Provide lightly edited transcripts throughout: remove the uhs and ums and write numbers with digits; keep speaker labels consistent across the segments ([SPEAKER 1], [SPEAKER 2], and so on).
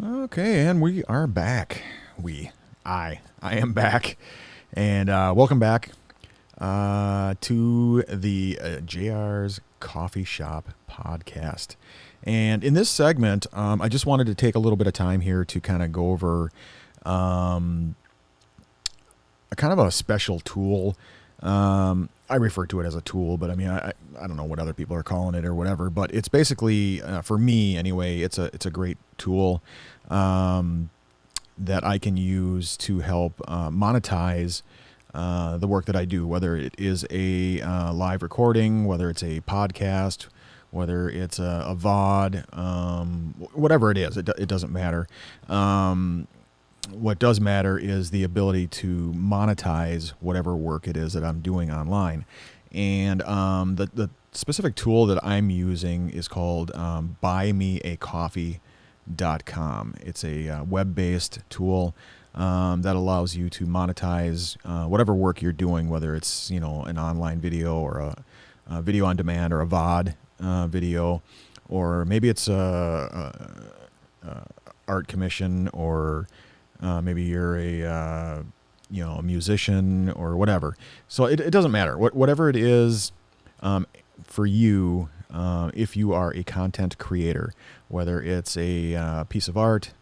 [SPEAKER 1] Okay, and we are back. I am back, and welcome back to the JR's Coffee Shop podcast. And in this segment, I just wanted to take a little bit of time here to kind of go over a kind of a special tool. I refer to it as a tool, but I mean, I don't know what other people are calling it or whatever. But it's basically, for me anyway, it's a great tool that I can use to help monetize the work that I do, whether it is a live recording, whether it's a podcast, whether it's a VOD, whatever it is, it doesn't matter. What does matter is the ability to monetize whatever work it is that I'm doing online. And the specific tool that I'm using is called buymeacoffee.com. It's a web-based tool that allows you to monetize whatever work you're doing, whether it's an online video or a video on demand or a VOD video, or maybe it's a art commission, or maybe you're a musician or whatever. So it doesn't matter. Whatever it is for you, if you are a content creator, whether it's a piece of art,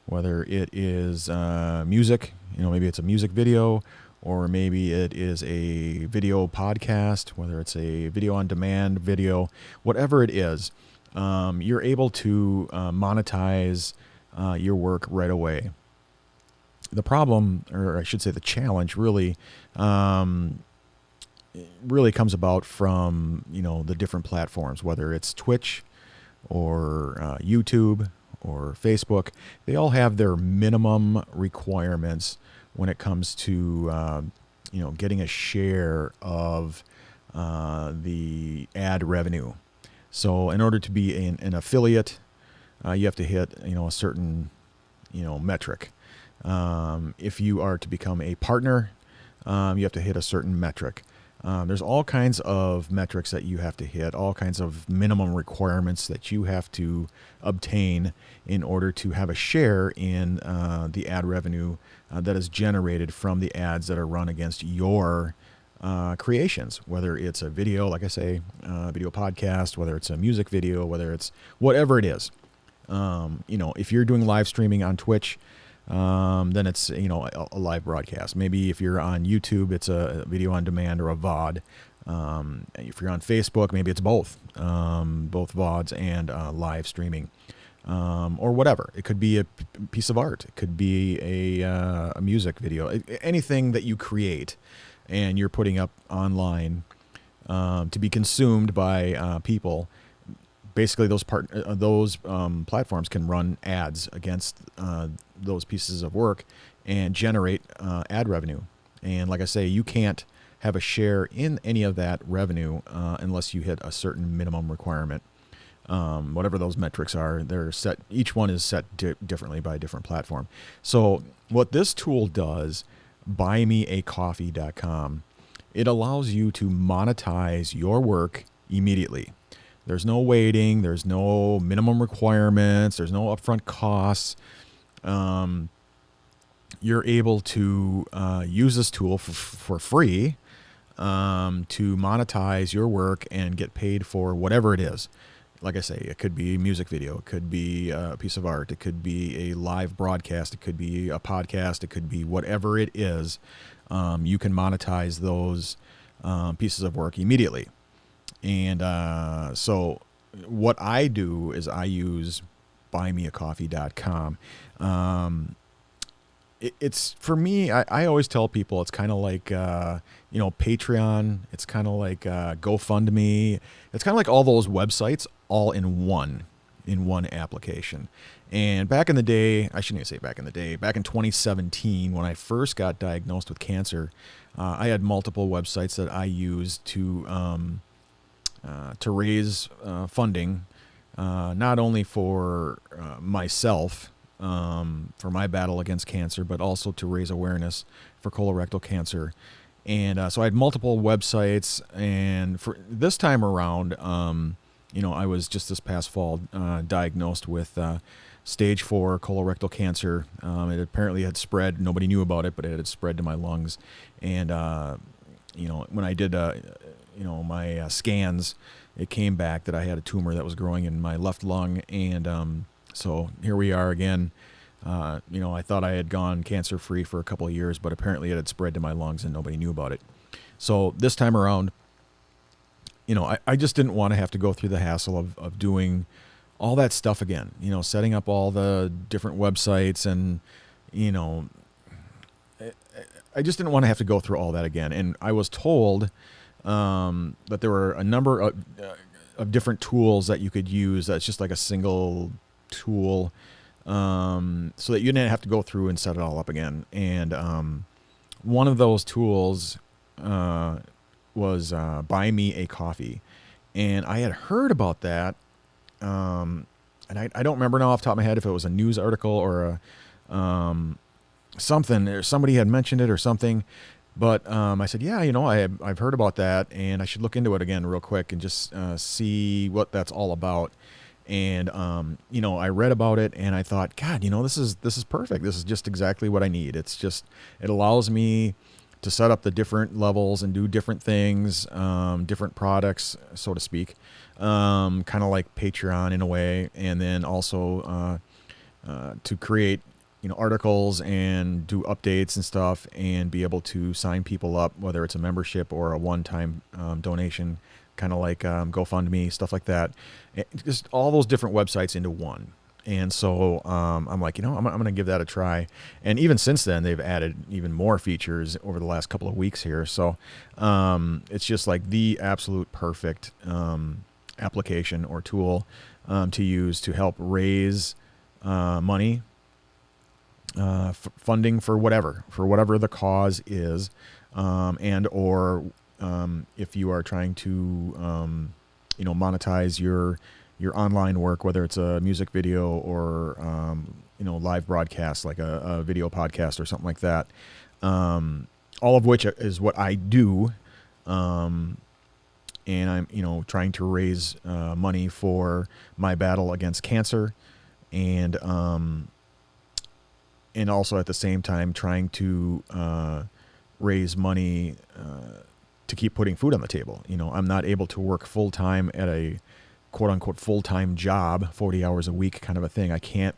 [SPEAKER 1] whether it is music, maybe it's a music video, or maybe it is a video podcast, whether it's a video on demand video, whatever it is, you're able to monetize your work right away. The problem, or I should say the challenge, really comes about from the different platforms, whether it's Twitch or YouTube or Facebook. They all have their minimum requirements when it comes to getting a share of the ad revenue. So in order to be an affiliate, you have to hit a certain metric. If you are to become a partner, you have to hit a certain metric. There's all kinds of metrics that you have to hit, all kinds of minimum requirements that you have to obtain in order to have a share in the ad revenue that is generated from the ads that are run against your creations, whether it's a video, like I say, video podcast, whether it's a music video, whether it's whatever it is. If you're doing live streaming on Twitch, then it's a live broadcast. Maybe if you're on YouTube, it's a video on demand or a VOD. If you're on Facebook, maybe it's both VODs and live streaming, or whatever. It could be a piece of art. It could be a music video. Anything that you create and you're putting up online to be consumed by people. Basically, those platforms can run ads against those pieces of work and generate ad revenue. And like I say, you can't have a share in any of that revenue unless you hit a certain minimum requirement. Whatever those metrics are, they're set. Each one is set differently by a different platform. So what this tool does, buymeacoffee.com, it allows you to monetize your work immediately. There's no waiting. There's no minimum requirements. There's no upfront costs. You're able to use this tool for free to monetize your work and get paid for whatever it is. Like I say, it could be a music video. It could be a piece of art. It could be a live broadcast. It could be a podcast. It could be whatever it is. You can monetize those pieces of work immediately. And so what I do is I use buymeacoffee.com. It's for me, I always tell people it's kind of like, Patreon. It's kind of like GoFundMe. It's kind of like all those websites all in one application. And back in the day, I shouldn't even say back in the day, back in 2017, when I first got diagnosed with cancer, I had multiple websites that I used to raise funding, not only for myself, for my battle against cancer, but also to raise awareness for colorectal cancer. And so I had multiple websites, and for this time around, I was just this past fall diagnosed with stage 4 colorectal cancer. It apparently had spread. Nobody knew about it, but it had spread to my lungs. And, when I did, my scans, it came back that I had a tumor that was growing in my left lung. And so here we are again. I thought I had gone cancer-free for a couple of years, but apparently it had spread to my lungs and nobody knew about it. So this time around, I just didn't want to have to go through the hassle of doing all that stuff again, setting up all the different websites and, I just didn't want to have to go through all that again. And I was told that there were a number of different tools that you could use. That's just like a single tool, so that you didn't have to go through and set it all up again. And one of those tools was Buy Me a Coffee. And I had heard about that. And I don't remember now off the top of my head if it was a news article or something, or somebody had mentioned it or something. But I said, yeah, I've heard about that, and I should look into it again real quick and just see what that's all about. And I read about it, and I thought, God, this is perfect. This is just exactly what I need. It allows me to set up the different levels and do different things, different products, so to speak, kind of like Patreon in a way, and then also to create articles and do updates and stuff, and be able to sign people up, whether it's a membership or a one-time donation, kind of like GoFundMe, stuff like that. Just all those different websites into one. And so I'm like, I'm going to give that a try. And even since then, they've added even more features over the last couple of weeks here. So it's just like the absolute perfect application or tool to use to help raise money, funding for whatever the cause is, and or if you are trying to monetize your online work, whether it's a music video or live broadcast like a video podcast or something like that, all of which is what I do, and I'm trying to raise money for my battle against cancer, and also at the same time trying to raise money to keep putting food on the table. I'm not able to work full time at a quote unquote full-time job, 40 hours a week kind of a thing. I can't,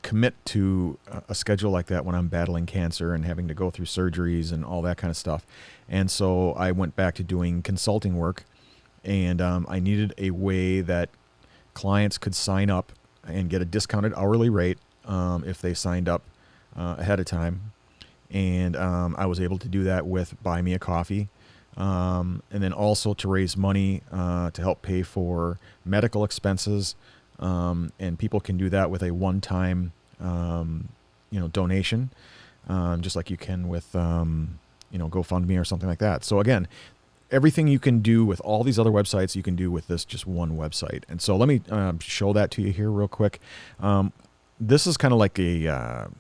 [SPEAKER 1] commit to a schedule like that when I'm battling cancer and having to go through surgeries and all that kind of stuff. And so I went back to doing consulting work, and I needed a way that clients could sign up and get a discounted hourly rate if they signed up ahead of time. And I was able to do that with Buy Me a Coffee. And then also to raise money to help pay for medical expenses. And people can do that with a one-time, donation, just like you can with, GoFundMe or something like that. So again, everything you can do with all these other websites, you can do with this just one website. And so let me show that to you here real quick. This is kind of like a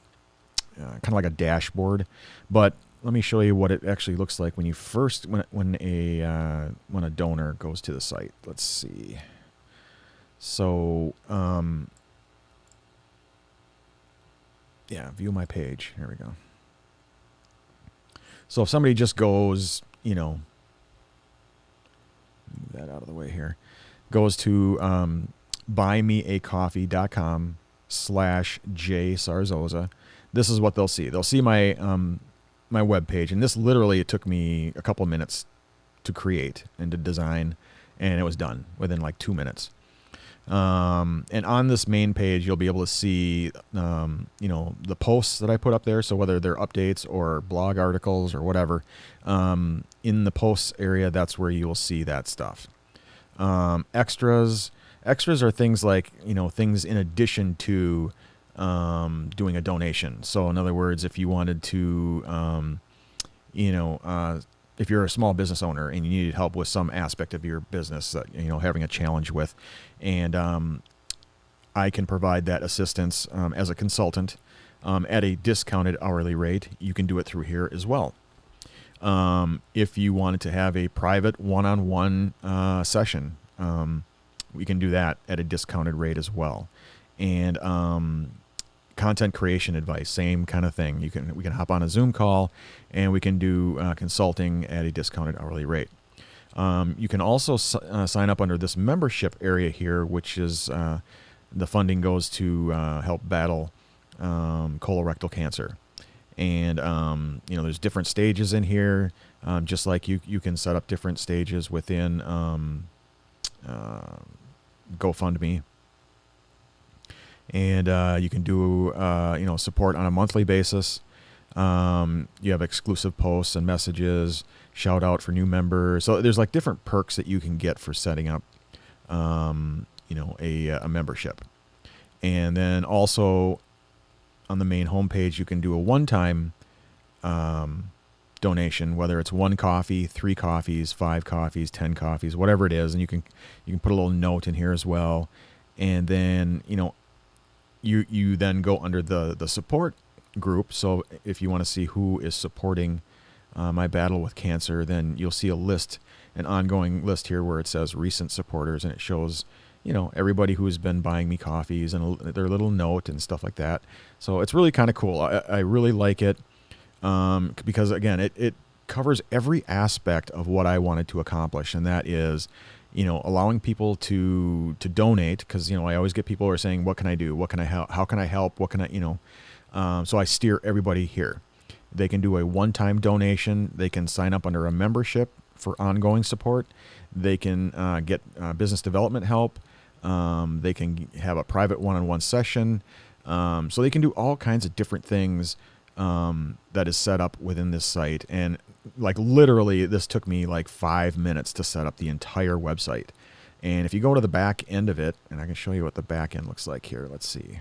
[SPEAKER 1] dashboard, but let me show you what it actually looks like when you first when a donor goes to the site. Let's see. So view my page. Here we go. So if somebody just goes, move that out of the way here, goes to buymeacoffee.com/JSarzosa. This is what they'll see. They'll see my my web page, and this literally, it took me a couple minutes to create and to design, and it was done within like 2 minutes. And on this main page, you'll be able to see the posts that I put up there. So whether they're updates or blog articles or whatever, in the posts area, that's where you will see that stuff. Extras are things like things in addition to doing a donation. So in other words, if you wanted to, if you're a small business owner and you needed help with some aspect of your business that, having a challenge with, and I can provide that assistance as a consultant at a discounted hourly rate, you can do it through here as well. If you wanted to have a private one-on-one session, we can do that at a discounted rate as well. and content creation advice, same kind of thing. We can hop on a Zoom call, and we can do consulting at a discounted hourly rate. You can also sign up under this membership area here, which is the funding goes to help battle colorectal cancer. And there's different stages in here, just like you can set up different stages within GoFundMe. And you can do support on a monthly basis. You have exclusive posts and messages, shout out for new members. So there's like different perks that you can get for setting up a membership. And then also on the main homepage, you can do a one-time donation, whether it's 1 coffee, 3 coffees, 5 coffees, 10 coffees, whatever it is. And you can put a little note in here as well. And then you then go under the support group. So if you want to see who is supporting my battle with cancer, then you'll see an ongoing list here where it says recent supporters, and it shows everybody who's been buying me coffees and their little note and stuff like that. So it's really kind of cool. I really like it because again, it covers every aspect of what I wanted to accomplish, and that is allowing people to donate, because I always get people who are saying, what can I do, what can I help, how can I help, what can I so I steer everybody here. They can do a one-time donation. They can sign up under a membership for ongoing support. They can get business development help. They can have a private one-on-one session. So they can do all kinds of different things that is set up within this site. And like literally, this took me like 5 minutes to set up the entire website. And if you go to the back end of it, and I can show you what the back end looks like here. Let's see.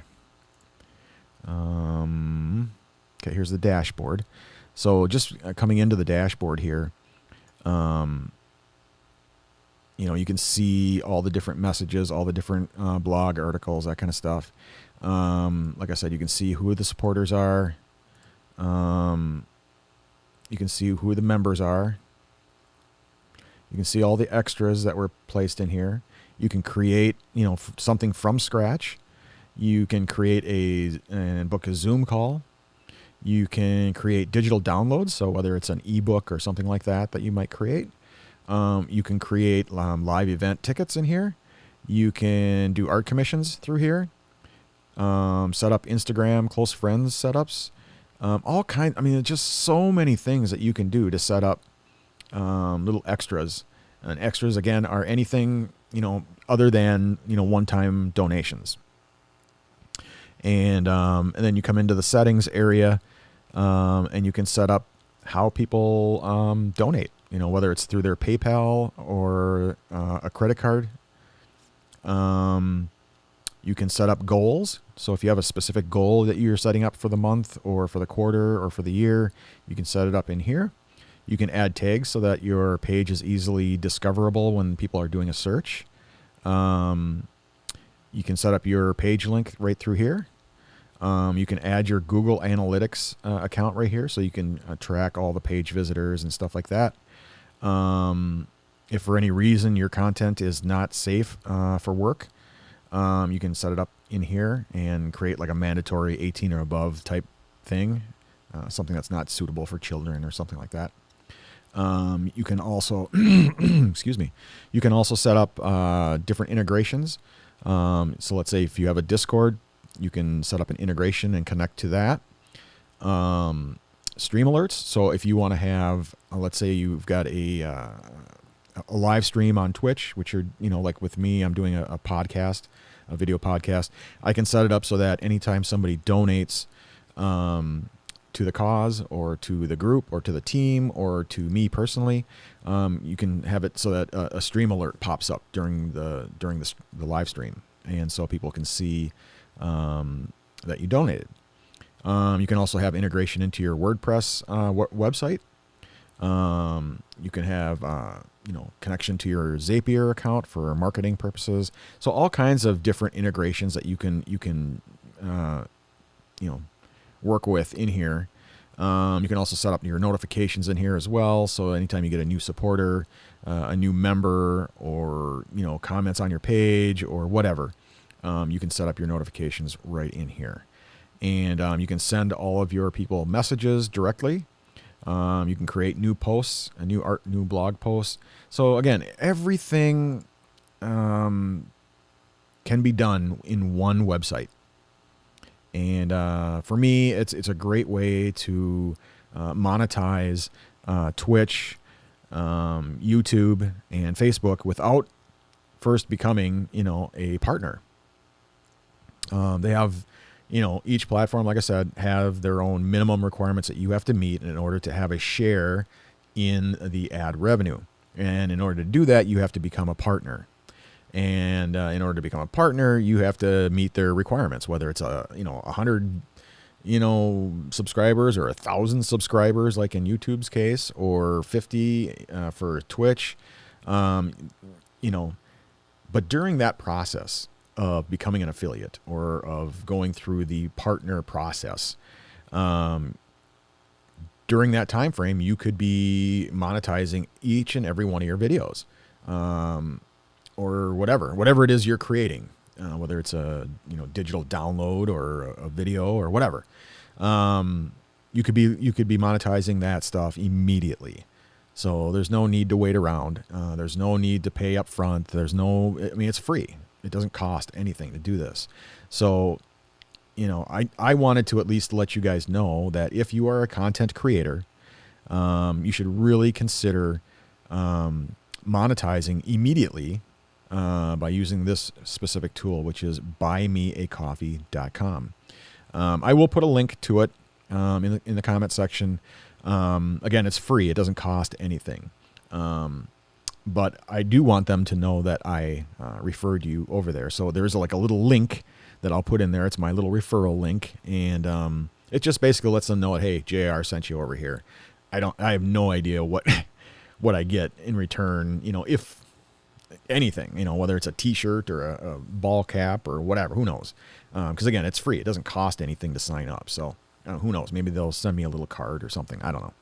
[SPEAKER 1] Okay, here's the dashboard. So just coming into the dashboard here, you can see all the different messages, all the different blog articles, that kind of stuff. Like I said, you can see who the supporters are. You can see who the members are. You can see all the extras that were placed in here. You can create, something from scratch. You can create and book a Zoom call. You can create digital downloads. So whether it's an ebook or something like that you might create. You can create live event tickets in here. You can do art commissions through here. Set up Instagram close friends setups. All kinds. There's just so many things that you can do to set up little extras. And extras again are anything other than one-time donations. And then you come into the settings area, and you can set up how people donate. Whether it's through their PayPal or a credit card. You can set up goals. So if you have a specific goal that you're setting up for the month or for the quarter or for the year, you can set it up in here. You can add tags so that your page is easily discoverable when people are doing a search. You can set up your page link right through here. You can add your Google Analytics account right here, so you can track all the page visitors and stuff like that. If for any reason your content is not safe for work, you can set it up in here and create like a mandatory 18 or above type thing, something that's not suitable for children or something like that. You can also, excuse me, you can also set up different integrations. So let's say if you have a Discord, you can set up an integration and connect to that. Stream alerts. So if you want to have, let's say you've got a live stream on Twitch, which are, like with me, I'm doing a podcast, a video podcast. I can set it up so that anytime somebody donates to the cause or to the group or to the team or to me personally, you can have it so that a stream alert pops up during the live stream, and so people can see that you donated. You can also have integration into your WordPress website. You can have connection to your Zapier account for marketing purposes. So all kinds of different integrations that you can work with in here. You can also set up your notifications in here as well. So anytime you get a new supporter, a new member, or comments on your page or whatever, you can set up your notifications right in here. And you can send all of your people messages directly. You can create new posts, new blog posts. So again, everything can be done in one website. And for me, it's a great way to monetize Twitch, YouTube, and Facebook without first becoming, a partner. They have, each platform, like I said, have their own minimum requirements that you have to meet in order to have a share in the ad revenue. And in order to do that, you have to become a partner. And in order to become a partner, you have to meet their requirements, whether it's 100, subscribers or 1,000 subscribers, like in YouTube's case, or 50 for Twitch, But during that process of becoming an affiliate or of going through the partner process, during that time frame, you could be monetizing each and every one of your videos. Or whatever it is you're creating, whether it's a digital download or a video or whatever, you could be monetizing that stuff immediately. So there's no need to wait around. There's no need to pay up front. It's free. It doesn't cost anything to do this. So, I wanted to at least let you guys know that if you are a content creator, you should really consider monetizing immediately by using this specific tool, which is buymeacoffee.com. I will put a link to it in the comment section. Again, it's free. It doesn't cost anything. But I do want them to know that I referred you over there. So there's like a little link that I'll put in there. It's my little referral link. And it just basically lets them know that, hey, JR sent you over here. I have no idea what I get in return, if anything, whether it's a t-shirt or a ball cap or whatever, who knows? Because again, it's free. It doesn't cost anything to sign up. So who knows? Maybe they'll send me a little card or something. I don't know.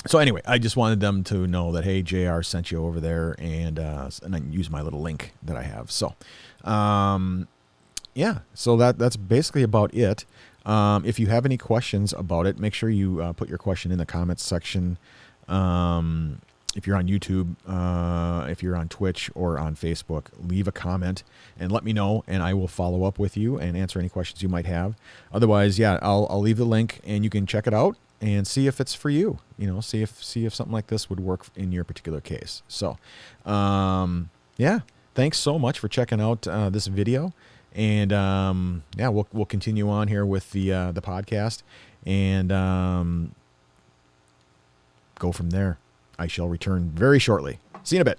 [SPEAKER 1] So anyway, I just wanted them to know that, hey, JR sent you over there, and I can use my little link that I have. So, yeah, so that's basically about it. If you have any questions about it, make sure you put your question in the comments section. If you're on YouTube, if you're on Twitch or on Facebook, leave a comment and let me know, and I will follow up with you and answer any questions you might have. Otherwise, yeah, I'll leave the link, and you can check it out and see if it's for you. See if something like this would work in your particular case. So, yeah, thanks so much for checking out this video, and yeah, we'll continue on here with the podcast and go from there. I shall return very shortly. See you in a bit.